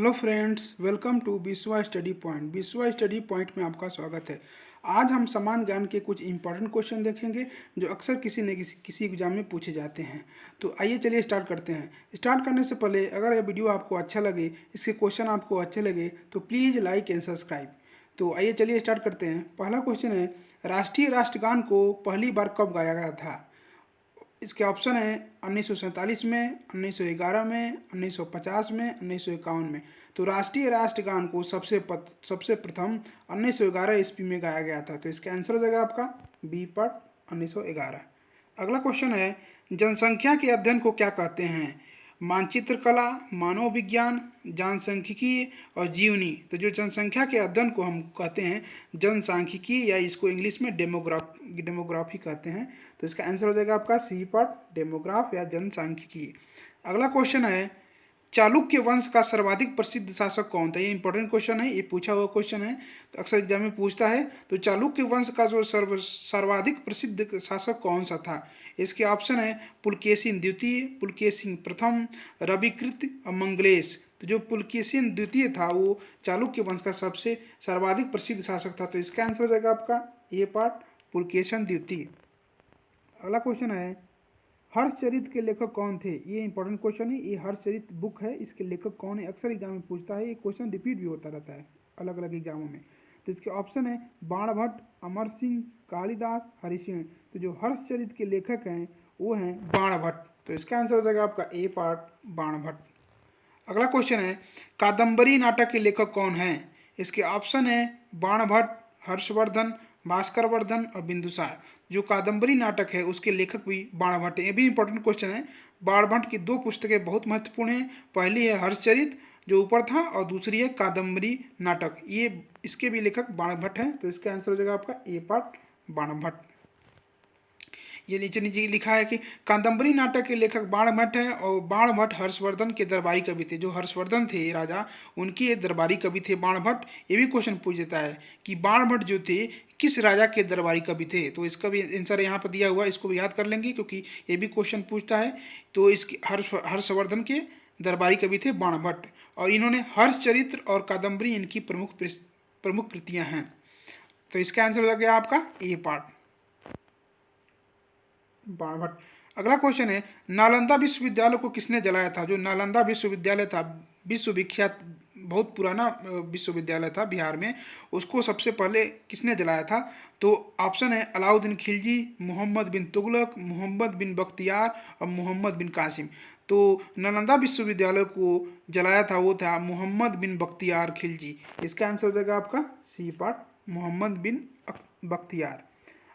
Hello friends, welcome to विश्वा study point. विश्वा study point में आपका स्वागत है। आज हम समान ज्ञान के कुछ इंपॉर्टेंट क्वेश्चन देखेंगे जो अक्सर किसी न किसी एग्जाम में पूछे जाते हैं। तो आइए चलिए स्टार्ट करते हैं। स्टार्ट करने से पहले अगर यह वीडियो आपको अच्छा लगे, इसके क्वेश्चन आपको अच्छे लगे तो प्लीज़ लाइक एंड सब्सक्राइब। तो आइए चलिए स्टार्ट करते हैं। पहला क्वेश्चन है, राष्ट्रीय राष्ट्रगान को पहली बार कब गाया गया था? इसके ऑप्शन है 1947 में, 1911 में, 1950 में, 1951 में। तो राष्ट्रीय राष्ट्रगान को सबसे प्रथम 1911 ईस्वी में गाया गया था। तो इसका आंसर हो जाएगा आपका बी पार्ट 1911। अगला क्वेश्चन है, जनसंख्या के अध्ययन को क्या कहते हैं? मानचित्र कला, मानव विज्ञान, जनसांख्यिकी और जीवनी। तो जो जनसंख्या के अध्ययन को हम कहते हैं जनसांख्यिकी, या इसको इंग्लिश में डेमोग्राफी कहते हैं। तो इसका आंसर हो जाएगा आपका सी पार्ट डेमोग्राफ या जनसांख्यिकी। अगला क्वेश्चन है, चालुक्य वंश का सर्वाधिक प्रसिद्ध शासक कौन था? ये इंपॉर्टेंट क्वेश्चन है, ये पूछा हुआ क्वेश्चन है, तो अक्सर एग्जाम में पूछता है। तो चालुक्य वंश का जो सर्वाधिक प्रसिद्ध शासक कौन सा था? इसके ऑप्शन है पुलकेशिन द्वितीय, पुलकेशिन प्रथम, रविकृत और मंगलेश। तो जो पुलकेशिन द्वितीय था वो चालुक्य वंश का सबसे सर्वाधिक प्रसिद्ध शासक था। तो इसका आंसर हो जाएगा आपका ए पार्ट पुलकेशिन द्वितीय। अगला क्वेश्चन है, हर्षचरित के लेखक कौन थे? ये इंपॉर्टेंट क्वेश्चन है। ये हर्षचरित बुक है, इसके लेखक कौन है? अक्सर एग्जाम में पूछता है, ये क्वेश्चन रिपीट भी होता रहता है अलग अलग एग्जामों में। तो इसके ऑप्शन है बाणभट्ट, अमर सिंह, कालिदास, हरिसिंह। तो जो हर्षचरित के लेखक हैं वो हैं बाणभट्ट। तो इसका आंसर हो जाएगा आपका ए पार्ट बाणभट्ट। अगला क्वेश्चन है, कादम्बरी नाटक के लेखक कौन हैं? इसके ऑप्शन है बाणभट्ट, हर्षवर्धन, भास्कर वर्धन और बिंदुसार। जो कादम्बरी नाटक है उसके लेखक भी बाणभट्ट है। ये भी इंपॉर्टेंट क्वेश्चन है। बाणभट्ट की दो पुस्तकें बहुत महत्वपूर्ण हैं। पहली है हर्षचरित जो ऊपर था, और दूसरी है कादम्बरी नाटक। ये इसके भी लेखक बाणभट्ट हैं। तो इसका आंसर हो जाएगा आपका ए पार्ट बाणभट्ट। ये नीचे नीचे लिखा है कि कादम्बरी नाटक के लेखक बाणभट्ट हैं, और बाणभट्ट हर्षवर्धन के दरबारी कवि थे। जो हर्षवर्धन थे राजा, उनके ये दरबारी कवि थे बाणभट्ट। ये भी क्वेश्चन पूछ देता है कि बाणभट्ट जो थे किस राजा के दरबारी कवि थे। तो इसका भी आंसर यहाँ पर दिया हुआ है, इसको भी याद कर लेंगे क्योंकि ये भी क्वेश्चन पूछता है। तो इसके हर्षवर्धन के दरबारी कवि थे बाणभट्ट, और इन्होंने हर्षचरित्र और कादम्बरी इनकी प्रमुख कृतियाँ हैं। तो इसका आंसर हो गया आपका ए पार्ट बाणभट्ट। अगला क्वेश्चन है, नालंदा विश्वविद्यालय को किसने जलाया था? जो नालंदा विश्वविद्यालय था, विश्वविख्यात बहुत पुराना विश्वविद्यालय था बिहार में, उसको सबसे पहले किसने जलाया था? तो ऑप्शन है अलाउद्दीन खिलजी, मोहम्मद बिन तुगलक, मोहम्मद बिन बख्तियार और मोहम्मद बिन कासिम। तो नालंदा विश्वविद्यालय को जलाया था वो था मोहम्मद बिन बख्तियार खिलजी। इसका आंसर हो जाएगा आपका सी पार्ट मोहम्मद बिन बख्तियार।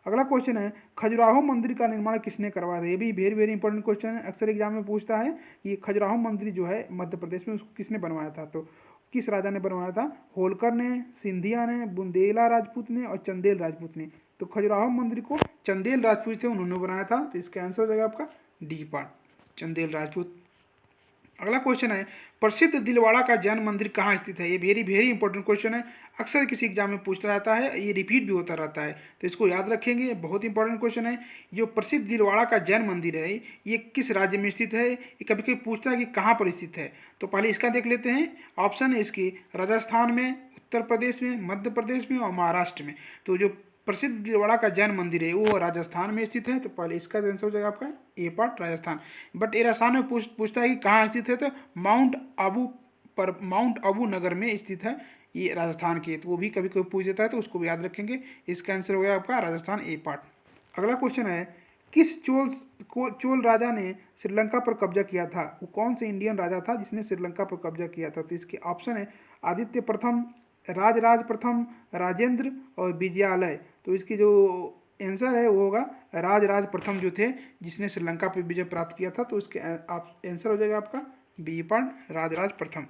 अगला क्वेश्चन है, खजुराहो मंदिर का निर्माण किसने करवाया था? ये भी वेरी वेरी इंपॉर्टेंट क्वेश्चन है। अक्सर एग्जाम में पूछता है कि खजुराहो मंदिर जो है मध्य प्रदेश में, उसको किसने बनवाया था? तो किस राजा ने बनवाया था? होलकर ने, सिंधिया ने, बुंदेला राजपूत ने और चंदेल राजपूत ने। तो खजुराहो मंदिर को चंदेल राजपूत थे, उन्होंने बनाया था। तो इसका आंसर हो जाएगा आपका डी पार्ट चंदेल राजपूत। अगला क्वेश्चन है, प्रसिद्ध दिलवाड़ा का जैन मंदिर कहाँ स्थित है? ये वेरी वेरी इंपॉर्टेंट क्वेश्चन है। अक्सर किसी एग्जाम में पूछता रहता है, ये रिपीट भी होता रहता है, तो इसको याद रखेंगे। बहुत इंपॉर्टेंट क्वेश्चन है। जो प्रसिद्ध दिलवाड़ा का जैन मंदिर है ये किस राज्य में स्थित है? ये कभी कभी पूछता है कि कहाँ पर स्थित है। तो पहले इसका देख लेते हैं। ऑप्शन है इसके राजस्थान में, उत्तर प्रदेश में, मध्य प्रदेश में और महाराष्ट्र में। तो जो प्रसिद्ध दिलवाड़ा का जैन मंदिर है वो राजस्थान में स्थित है। तो पहले इसका आंसर हो जाएगा आपका ए पार्ट राजस्थान। बट ये राजस्थान में पूछता है कि कहाँ स्थित है, तो माउंट आबू नगर में स्थित है ये राजस्थान के। तो वो भी कभी कभी पूछ देता है, तो उसको भी याद रखेंगे। इसका आंसर हो गया आपका राजस्थान ए पार्ट। अगला क्वेश्चन है, किस चोल राजा ने श्रीलंका पर कब्जा किया था? वो कौन से इंडियन राजा था जिसने श्रीलंका पर कब्जा किया था? तो इसके ऑप्शन है आदित्य प्रथम, राजराज प्रथम, राजेंद्र और विजयालय। तो इसकी जो आंसर है वो होगा राजराज प्रथम जो थे जिसने श्रीलंका पर विजय प्राप्त किया था। तो इसके आंसर हो जाएगा आपका बी पार्ट राजराज प्रथम।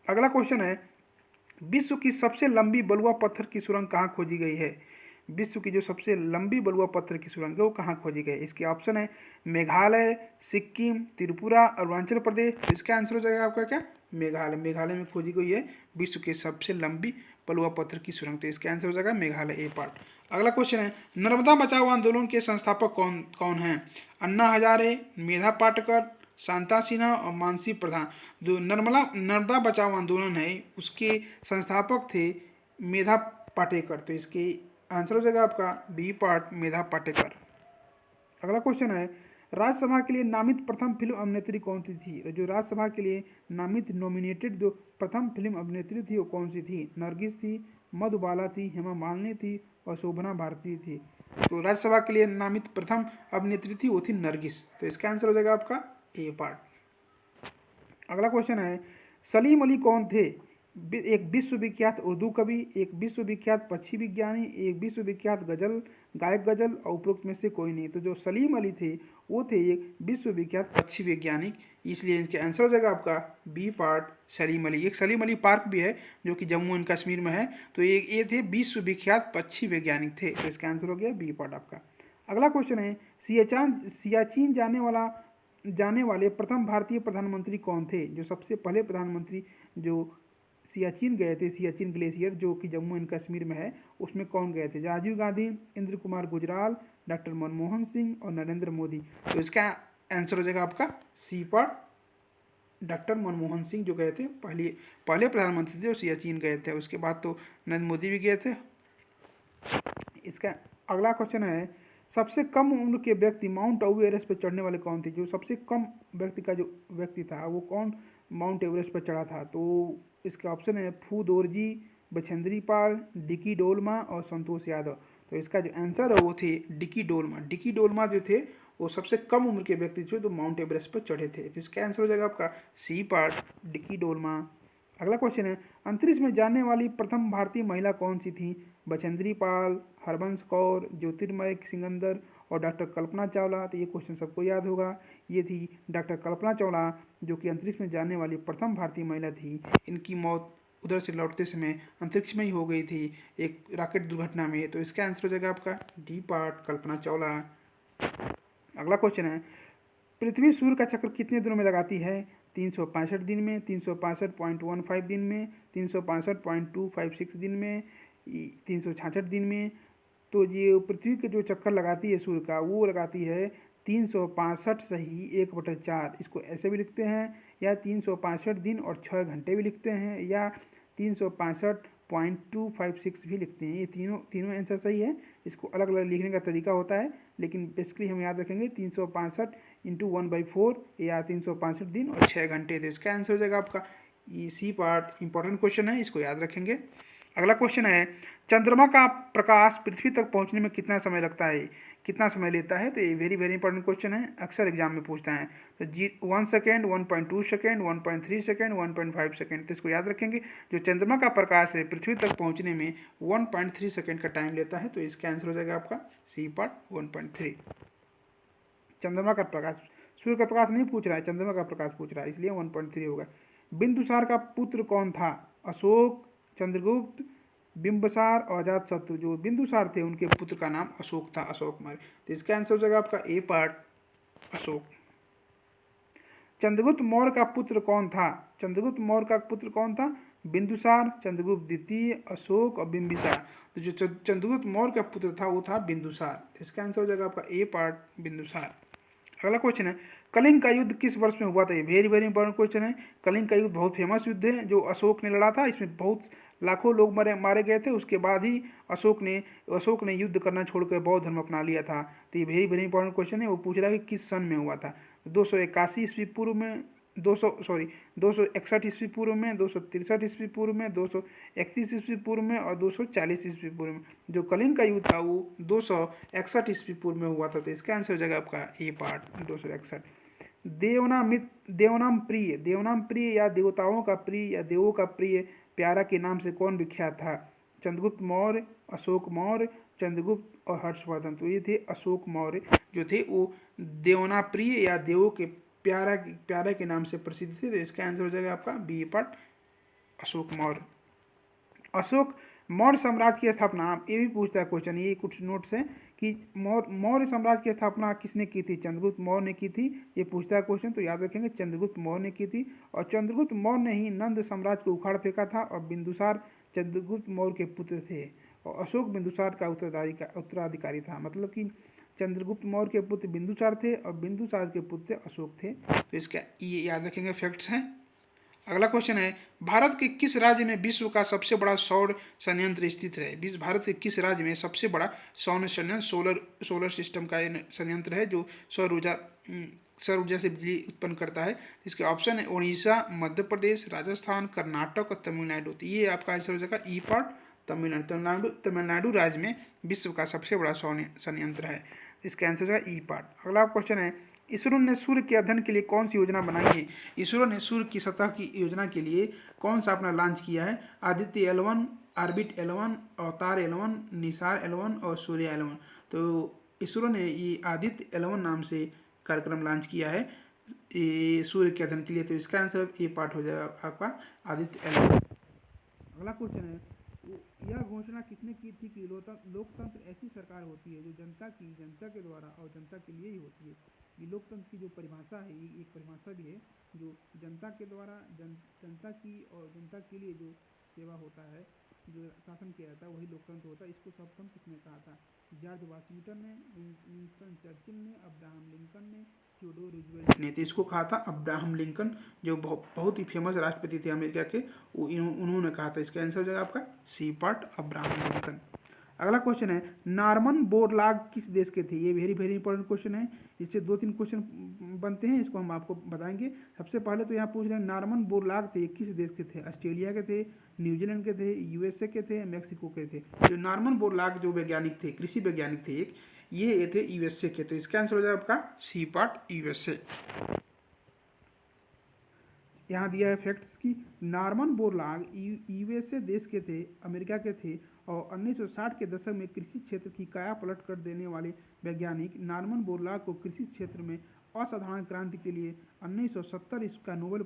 अगला क्वेश्चन है, विश्व की सबसे लंबी बलुआ पत्थर की सुरंग कहाँ खोजी गई है? विश्व की जो सबसे लंबी बलुआ पत्थर की सुरंग है वो कहाँ खोजी गई? इसके ऑप्शन है मेघालय, सिक्किम, त्रिपुरा, अरुणाचल प्रदेश। इसका आंसर हो जाएगा आपका क्या? मेघालय। मेघालय में खोजी गई है विश्व की सबसे लंबी बलुआ पत्थर की सुरंग। तो इसका आंसर हो जाएगा मेघालय ए पार्ट। अगला क्वेश्चन है, नर्मदा बचाओ आंदोलन के संस्थापक कौन कौन हैं? अन्ना हजारे, मेधा पाटकर, शांता सिन्हा और मानसी प्रधान। जो नर्मदा बचाओ आंदोलन है उसके संस्थापक थे मेधा पाटेकर। तो इसके आंसर हो जाएगा आपका बी पार्ट, मेधा पाटेकर। अगला क्वेश्चन है, राज्यसभा के लिए नामित प्रथम फिल्म अभिनेत्री कौन सी थी? जो राज्यसभा के लिए नामित नॉमिनेटेड जो प्रथम फिल्म अभिनेत्री थी वो कौन सी थी? नरगिस थी, मधुबाला थी, हेमा मालिनी थी और शोभना भारती थी। तो राज्यसभा के लिए नामित प्रथम अभिनेत्री थी वो थी नरगिस। तो इसका आंसर हो जाएगा आपका ए पार्ट। अगला क्वेश्चन है, सलीम अली कौन थे? एक विश्वविख्यात उर्दू कवि, एक विश्वविख्यात पक्षी विज्ञानी, एक विश्वविख्यात गायक गजल और उपरोक्त में से कोई नहीं। तो जो सलीम अली थे वो थे एक विश्वविख्यात पक्षी वैज्ञानिक, इसलिए इसके आंसर हो जाएगा आपका बी पार्ट, सलीम अली। एक सलीम अली पार्क भी है जो कि जम्मू एंड कश्मीर में है। तो ये थे विश्वविख्यात पक्षी वैज्ञानिक थे। तो इसका आंसर हो गया बी पार्ट आपका। अगला क्वेश्चन है, सियाचिन जाने वाले प्रथम भारतीय प्रधानमंत्री कौन थे? जो सबसे पहले प्रधानमंत्री जो सियाचिन गए थे, सियाचिन ग्लेशियर जो कि जम्मू एंड कश्मीर में है, उसमें कौन गए थे? राजीव गांधी, इंद्र कुमार गुजराल, डॉक्टर मनमोहन सिंह और नरेंद्र मोदी। तो इसका आंसर हो जाएगा आपका C part, doctor Manmohan Singh जो गए थे, पहले प्रधानमंत्री थे वो सियाचिन गए थे। उसके बाद तो नरेंद्र मोदी भी गए थे। इसका अगला क्वेश्चन है, सबसे कम उम्र के व्यक्ति माउंट आबू एवरेस्ट पर चढ़ने वाले कौन थे? जो सबसे कम व्यक्ति का जो व्यक्ति था वो कौन माउंट एवरेस्ट पर चढ़ा था? तो इसका ऑप्शन है फू दोरजी, बछेंद्री पाल, डिकी डोलमा और संतोष यादव। तो इसका जो आंसर है वो थे डिकी डोलमा। डिकी डोलमा जो थे वो सबसे कम उम्र के व्यक्ति थे जो माउंट एवरेस्ट पर चढ़े थे। तो इसका आंसर हो जाएगा आपका सी पार्ट, डिकी डोलमा। अगला क्वेश्चन है, अंतरिक्ष में जाने वाली प्रथम भारतीय महिला कौन सी थी? बछेंद्री पाल, हरबंस कौर, ज्योतिर्मय सिकंदर और डॉक्टर कल्पना चावला। तो ये क्वेश्चन सबको याद होगा, ये थी डॉक्टर कल्पना चावला जो कि अंतरिक्ष में जाने वाली प्रथम भारतीय महिला थी। इनकी मौत उधर से लौटते समय अंतरिक्ष में ही हो गई थी एक रॉकेट दुर्घटना में। तो इसका आंसर हो जाएगा आपका डी पार्ट, कल्पना चावला। अगला क्वेश्चन है, पृथ्वी सूर्य का चक्कर कितने दिनों में लगाती है? 365 दिन में, 365.15 दिन में, 365.256 दिन में, 366 दिन में। तो ये पृथ्वी के जो चक्कर लगाती है सूर्य का वो लगाती है 365 सही 1/4। इसको ऐसे भी लिखते हैं या 365 दिन और 6 घंटे भी लिखते हैं या 365.256 भी लिखते हैं। ये तीनों आंसर सही है। इसको अलग अलग लिखने का तरीका होता है, लेकिन बेसिकली हम याद रखेंगे 365 इंटू 1/4 या 365 दिन और 6 घंटे। तो इसका आंसर हो जाएगा आपका सी पार्ट। इंपॉर्टेंट क्वेश्चन है, इसको याद रखेंगे। अगला क्वेश्चन है, चंद्रमा का प्रकाश पृथ्वी तक पहुंचने में कितना समय लगता है, कितना समय लेता है? तो ये वेरी वेरी इंपॉर्टेंट क्वेश्चन है, अक्सर एग्जाम में पूछता है। तो 1 सेकेंड, 1.2 सेकेंड, 1.3 सेकेंड, 1.5 सेकेंड। तो इसको याद रखेंगे। जो चंद्रमा का प्रकाश है पृथ्वी तक पहुंचने में 1.3 सेकेंड का टाइम लेता है। तो इसका आंसर हो जाएगा आपका सी पार्ट, 1.3। चंद्रमा का प्रकाश, सूर्य का प्रकाश नहीं पूछ रहा है, चंद्रमा का प्रकाश पूछ रहा है, इसलिए 1.3 होगा। बिंदुसार का पुत्र कौन था? अशोक, चंद्रगुप्त, बिंबसार और अजातशत्रु। जो बिंदुसार थे उनके पुत्र का नाम अशोक था, अशोक मौर्य। तो इसका आंसर हो जाएगा आपका ए पार्ट, अशोक। चंद्रगुप्त मौर्य का पुत्र कौन था? चंद्रगुप्त मौर्य का पुत्र कौन था? बिंदुसार, चंद्रगुप्त द्वितीय, अशोक और बिंबिसार। तो जो चंद्रगुप्त मौर्य का पुत्र था वो था बिंदुसार। इसका आंसर हो जाएगा आपका ए पार्ट, बिंदुसार। अगला क्वेश्चन है, कलिंग का युद्ध किस वर्ष में हुआ था? ये वेरी वेरी इंपॉर्टेंट क्वेश्चन है। कलिंग का युद्ध बहुत फेमस युद्ध है जो अशोक ने लड़ा था। इसमें बहुत लाखों लोग मारे गए थे। उसके बाद ही अशोक ने युद्ध करना छोड़कर बौद्ध धर्म अपना लिया था। तो ये वेरी वेरी इंपॉर्टेंट क्वेश्चन है। वो पूछ रहा है कि किस सन में हुआ था? 281 ईस्वी पूर्व में, 261 ईस्वी पूर्व में, 263 ईस्वी पूर्व में, 231 ईस्वी पूर्व में और 240 ईस्वी पूर्व में। जो कलिंग का युद्ध था वो 261 ईस्वी पूर्व में हुआ था। तो इसका आंसर हो जाएगा आपका ए पार्ट, 261। देवनाम प्रिय या देवताओं का प्रिय या देवों का प्रिय प्यारा के नाम से कौन विख्यात था? चंद्रगुप्त मौर्य, अशोक मौर्य, चंद्रगुप्त और हर्षवर्धन। तो ये थे अशोक मौर्य जो थे वो देवना प्रिय या देवों के प्यारा के नाम से प्रसिद्ध थे। तो इसका आंसर हो जाएगा आपका बी पार्ट, अशोक मौर्य। अशोक मौर्य साम्राज्य की स्थापना, ये भी पूछता है क्वेश्चन, ये कुछ नोट्स हैं कि मौर्य साम्राज्य की स्थापना किसने की थी? चंद्रगुप्त मौर्य ने की थी। ये पूछता है क्वेश्चन, तो याद रखेंगे चंद्रगुप्त मौर्य ने की थी। और चंद्रगुप्त मौर्य ने ही नंद साम्राज्य को उखाड़ फेंका था। और बिंदुसार चंद्रगुप्त मौर्य के पुत्र थे और अशोक बिंदुसार का उत्तराधिकारी था। मतलब कि चंद्रगुप्त मौर्य के पुत्र बिंदुसार थे और बिंदुसार के पुत्र अशोक थे। तो इसका ये याद रखेंगे, फैक्ट्स हैं। अगला क्वेश्चन है, भारत के किस राज्य में विश्व का सबसे बड़ा सौर संयंत्र स्थित है? भारत के किस राज्य में सबसे बड़ा सौर संयंत्र सोलर सिस्टम का संयंत्र है जो सौर ऊर्जा से बिजली उत्पन्न करता है? इसके ऑप्शन है उड़ीसा, मध्य प्रदेश, राजस्थान, कर्नाटक और तमिलनाडु। तो ये आपका आंसर हो जाएगा ई पार्ट, तमिलनाडु। तमिलनाडु राज्य में विश्व का सबसे बड़ा सौर संयंत्र है। इसका आंसर हो जाएगा ई पार्ट। अगला क्वेश्चन है, इसरो ने सूर्य के अध्ययन के लिए कौन सी योजना बनाई है? इसरो ने सूर्य की सतह की योजना के लिए कौन सा अपना लॉन्च किया है? आदित्य L1, ऑर्बिट L1, अवतार L1, निसार L1 और सूर्य L1। तो इसरो ने ये आदित्य L1 नाम से कार्यक्रम लॉन्च किया है ये सूर्य के अध्ययन के लिए। तो इसका आंसर ये पार्ट हो जाएगा आपका आदित्य L1। अगला क्वेश्चन है, यह घोषणा किसने की थी कि लोकतंत्र ऐसी सरकार होती है जो जनता के द्वारा और जनता के लिए ही होती है? ये लोकतंत्र की जो परिभाषा है, ये एक परिभाषा भी है, जो जनता के द्वारा जनता की और जनता के लिए जो सेवा होता है, जो शासन किया जाता है, वही लोकतंत्र होता है। इसको सर्वप्रथम किसने कहा था? जॉर्ज वाशिंगटन ने, विंस्टन चर्चिल ने, अब्राहम लिंकन ने, थियोडोर रूजवेल्ट ने। तो इसको कहा था अब्राहम लिंकन, जो बहुत ही फेमस राष्ट्रपति थे अमेरिका के, उन्होंने कहा था। इसका आंसर हो जाएगा आपका सी पार्ट, अब्राहम लिंकन। अगला क्वेश्चन है, नॉर्मन बोरलाग किस देश के थे? ये वेरी इंपॉर्टेंट क्वेश्चन है, इससे 2-3 क्वेश्चन बनते हैं, इसको हम आपको बताएंगे। सबसे पहले तो यहाँ पूछ रहे हैं नॉर्मन बोरलाग थे किस देश के थे? ऑस्ट्रेलिया के थे, न्यूजीलैंड के थे, यूएसए के थे, मैक्सिको के थे? जो नॉर्मन बोरलाग जो वैज्ञानिक थे, कृषि वैज्ञानिक थे एक, ये थे यूएसए के। तो इसका आंसर हो जाएगा आपका सी पार्ट, यूएसए। यहाँ दिया है फैक्ट्स की नॉर्मन बोरलाग यूएसए देश के थे, अमेरिका के थे और 1960 के दशक में कृषि क्षेत्र की काया पलट कर देने वाले वैज्ञानिक नॉर्मन बोरलाग को कृषि क्षेत्र में असाधारण क्रांति के लिए 1970 इसका नोबेल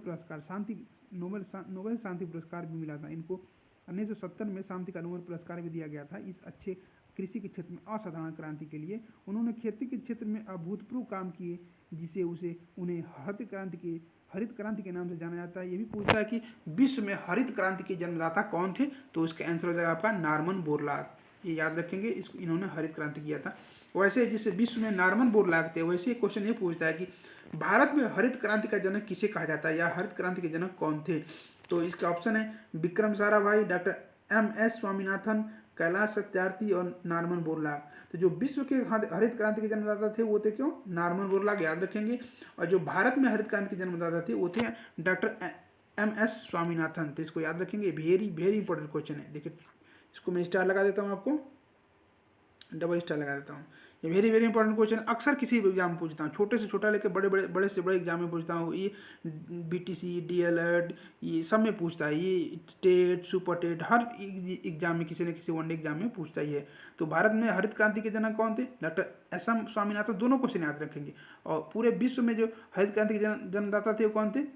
शांति पुरस्कार भी मिला था। इनको 1970 में शांति का नोबेल पुरस्कार भी दिया गया था इस अच्छे कृषि के क्षेत्र में असाधारण क्रांति के लिए। उन्होंने खेती के क्षेत्र में अभूतपूर्व काम किए, जिसे उन्हें हरित क्रांति के नाम से जाना जाता है। ये भी पूछता है कि विश्व में हरित क्रांति के जन्मदाता कौन थे? तो इसका आंसर हो जाएगा आपका नॉर्मन बोरलाग। ये याद रखेंगे, इसको इन्होंने हरित क्रांति किया था। वैसे जिस विश्व में नॉर्मन बोरलाग थे, वैसे क्वेश्चन ये पूछता है कि भारत में हरित क्रांति का जनक किसे कहा जाता है, या हरित क्रांति के जनक कौन थे? तो इसका ऑप्शन है विक्रम साराभाई, डॉक्टर M.S. स्वामीनाथन, कैलाश सत्यार्थी और नॉर्मन बोरलाग। तो जो विश्व के हरित क्रांति के जन्मदाता थे वो थे क्यों? नॉर्मन बोरलाग, याद रखेंगे। और जो भारत में हरित क्रांति के जन्मदाता थे वो थे डॉक्टर M.S. स्वामीनाथन। तो इसको याद रखेंगे, वेरी इंपॉर्टेंट क्वेश्चन है। देखिए इसको मैं स्टार लगा देता हूँ, आपको डबल स्टार लगा देता हूँ। ये वेरी इंपॉर्टेंट क्वेश्चन अक्सर किसी भी एग्जाम में पूछता हूँ, छोटे से छोटा लेकर बड़े से बड़े एग्जाम में पूछता हूँ। ये BTC, DLED, ये सब में पूछता है। ये टेट, सुपर टेट, हर एग्जाम में किसी न किसी वनडे एग्जाम में पूछता ही है। तो भारत में हरित क्रांति के जनक कौन थे? Doctor S.M. स्वामीनाथन। दोनों क्वेश्चन याद रखेंगे। और पूरे विश्व में जो हरित क्रांति के जन्मदाता थे वो कौन थे?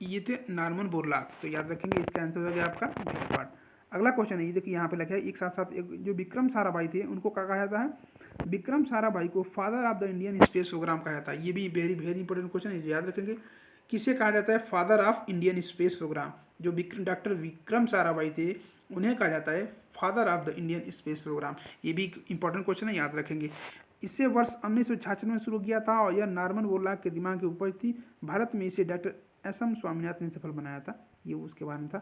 ये थे नॉर्मन बोरलाग। तो याद रखेंगे, इसका आंसर हो गया आपका पार्ट। अगला क्वेश्चन है, ये देखिए यहाँ पे लिखा है एक साथ जो विक्रम साराभाई थे उनको क्या कहा जाता है? विक्रम साराभाई को father of the Indian space program कहा जाता है। ये भी वेरी इंपॉर्टेंट क्वेश्चन है, याद रखेंगे। किसे कहा जाता है father of Indian space program? जो डॉक्टर विक्रम साराभाई थे उन्हें कहा जाता है father of the Indian space program. ये भी इंपॉर्टेंट क्वेश्चन है, याद रखेंगे। इसे वर्ष 1966 में शुरू किया था और यह नॉर्मन बोरलाग के दिमाग की उपज थी। भारत में इसे डॉक्टर S.M. स्वामीनाथन ने सफल बनाया था। ये उसके बारे में था।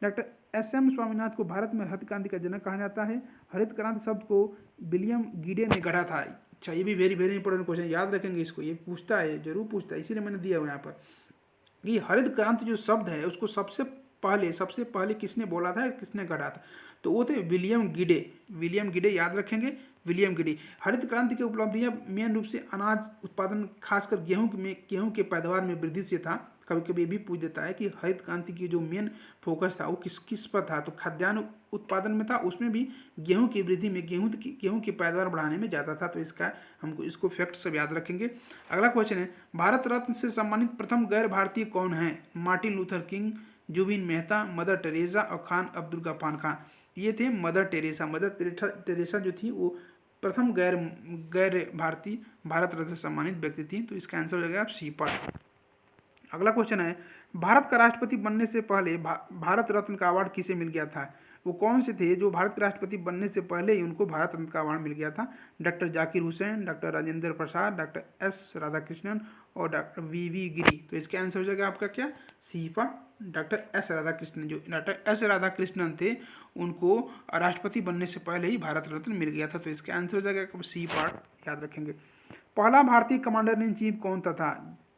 Doctor S.M. स्वामीनाथन को भारत में हरित क्रांति का जनक कहा जाता है। हरित क्रांति शब्द को विलियम गिडे ने गढ़ा था। अच्छा, ये भी वेरी इंपॉर्टेंट क्वेश्चन, याद रखेंगे इसको। ये पूछता है, जरूर पूछता है, इसीलिए मैंने दिया हुआ यहाँ पर कि हरित क्रांति जो शब्द है उसको सबसे पहले किसने बोला था, किसने गढ़ा था? तो वो थे विलियम गिडे, याद रखेंगे, विलियम गिडे। हरित क्रांति की उपलब्धियां मेन रूप से अनाज उत्पादन, खासकर गेहूं के पैदावार में वृद्धि से था। कभी कभी भी पूछ देता है कि हरित क्रांति की जो मेन फोकस था वो किस पर था? तो खाद्यान्न उत्पादन में था, उसमें भी गेहूं की वृद्धि में, गेहूं की पैदावार बढ़ाने में ज़्यादा था। तो इसको फैक्ट सब याद रखेंगे। अगला क्वेश्चन है, भारत रत्न से सम्मानित प्रथम गैर भारतीय कौन है? Martin Luther King, Zubin Mehta, Mother Teresa और खान अब्दुल गफ्फार खान। ये थे मदर टेरेसा जो थी वो प्रथम गैर भारतीय भारत रत्न से सम्मानित व्यक्ति थी। तो इसका आंसर हो जाएगा सी पार्ट। अगला क्वेश्चन है, भारत का राष्ट्रपति बनने से पहले भारत रत्न का अवार्ड किसे मिल गया था? वो कौन से थे जो भारत के राष्ट्रपति बनने से पहले ही उनको भारत रत्न का अवार्ड मिल गया था? Doctor Zakir Hussain, doctor Rajendra Prasad, doctor S Radhakrishnan और डॉक्टर वी गिरी। तो इसका आंसर हो जाएगा आपका क्या? सी पर डॉक्टर एस राधाकृष्णन। जो डॉक्टर एस राधाकृष्णन थे उनको राष्ट्रपति बनने से पहले ही भारत रत्न मिल गया था। तो इसका आंसर हो जाएगा सी पार्ट, याद रखेंगे। पहला भारतीय कमांडर इन चीफ कौन था?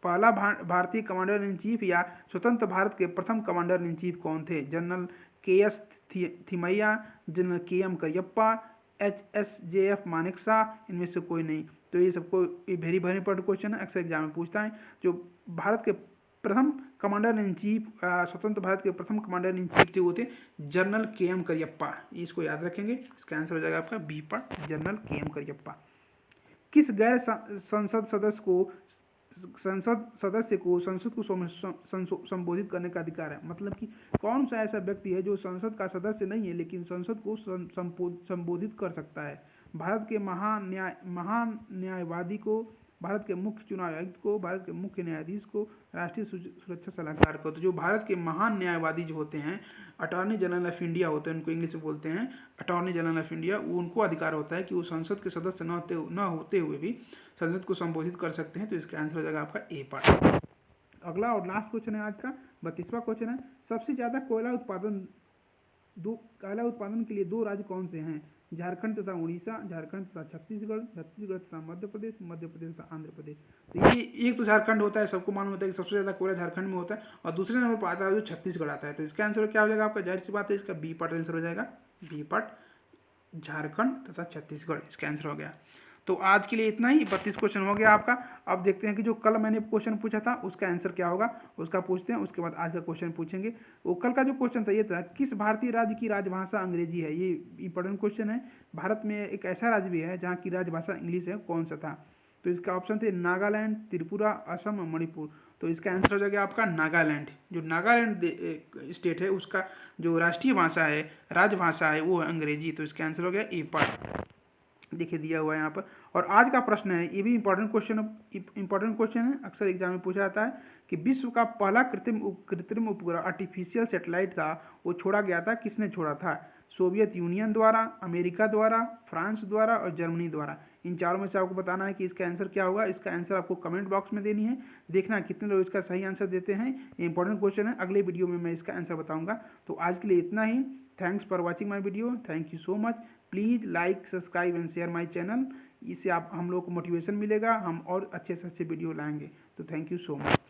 पहला भारतीय कमांडर इन चीफ या स्वतंत्र भारत के प्रथम कमांडर इन चीफ कौन थे? जनरल के एस थिमैया, जनरल के एम करियप्पा, HSJF मानेकशॉ, इनमें से कोई नहीं। तो ये सबको वेरी वेरी इंपॉर्टेंट क्वेश्चन है, अक्सर एग्जाम में पूछता है। जो भारत के प्रथम कमांडर इन चीफ, स्वतंत्र भारत के प्रथम कमांडर इन चीफ थे वो थे जनरल KM करियप्पा। इसको याद रखेंगे। इसका आंसर हो जाएगा आपका बी पर जनरल KM करियप्पा। किस गैर संसद सदस्य को संसद को संबोधित करने का अधिकार है? मतलब कि कौन सा ऐसा व्यक्ति है जो संसद का सदस्य नहीं है लेकिन संसद को संबोधित कर सकता है? भारत के महान न्यायवादी को, भारत के मुख्य चुनाव आयुक्त को, भारत के मुख्य न्यायाधीश को, राष्ट्रीय सुरक्षा सलाहकार को। तो जो भारत के महान न्यायवादी जो होते हैं, अटॉर्नी जनरल ऑफ इंडिया होते हैं, उनको इंग्लिश में बोलते हैं अटॉर्नी जनरल ऑफ इंडिया, उनको अधिकार होता है कि वो संसद के सदस्य न होते हुए भी संसद को संबोधित कर सकते हैं। तो इसका आंसर हो जाएगा आपका ए पार्ट। अगला और लास्ट क्वेश्चन है आज का, 32वां क्वेश्चन है। सबसे ज्यादा कोयला उत्पादन के लिए दो राज्य कौन से हैं? झारखंड तथा उड़ीसा, झारखंड तथा छत्तीसगढ़, छत्तीसगढ़ तथा मध्य प्रदेश, मध्य प्रदेश तथा आंध्र प्रदेश। तो ये एक तो झारखंड होता है, सबको मालूम होता है कि सबसे ज्यादा कोयला झारखंड में होता है, और दूसरे नंबर पर आता है जो छत्तीसगढ़ आता है। तो इसका आंसर क्या हो जाएगा आपका? जाहिर सी बात है इसका बी पार्ट आंसर हो जाएगा, बी पार्ट झारखंड तथा छत्तीसगढ़, इसका आंसर हो गया। तो आज के लिए इतना ही, 32 क्वेश्चन हो गया आपका। अब देखते हैं कि जो कल मैंने क्वेश्चन पूछा था उसका आंसर क्या होगा, उसका पूछते हैं, उसके बाद आज का क्वेश्चन पूछेंगे। वो कल का जो क्वेश्चन था ये था, किस भारतीय राज्य की राजभाषा अंग्रेजी है? ये इंपॉर्टेंट क्वेश्चन है। भारत में एक ऐसा राज्य भी है जहाँ की राजभाषा इंग्लिश है, कौन सा था? तो इसका ऑप्शन थे नागालैंड, त्रिपुरा, असम और मणिपुर। तो इसका आंसर हो जाएगा आपका नागालैंड। जो नागालैंड स्टेट है उसका जो राष्ट्रीय भाषा है, राजभाषा है, वो है अंग्रेजी। तो इसका आंसर हो गया ए पार्ट, देखिए दिया हुआ है यहाँ पर। और आज का प्रश्न है, ये भी इंपॉर्टेंट क्वेश्चन है, अक्सर एग्जाम में पूछा जाता है कि विश्व का पहला कृत्रिम उपग्रह आर्टिफिशियल सैटेलाइट था, वो छोड़ा गया था, किसने छोड़ा था? सोवियत यूनियन द्वारा, अमेरिका द्वारा, फ्रांस द्वारा और जर्मनी द्वारा। इन चारों में से आपको बताना है कि इसका आंसर क्या होगा। इसका आंसर आपको कमेंट बॉक्स में देनी है, देखना कितने लोग इसका सही आंसर देते हैं। ये इंपॉर्टेंट क्वेश्चन है, अगले वीडियो में मैं इसका आंसर बताऊंगा। तो आज के लिए इतना ही। Thanks for watching my video, thank you so much. Please like, subscribe and share my channel. इससे हम लोग को मोटिवेशन मिलेगा, हम और अच्छे से अच्छे वीडियो लाएंगे। तो थैंक यू सो मच।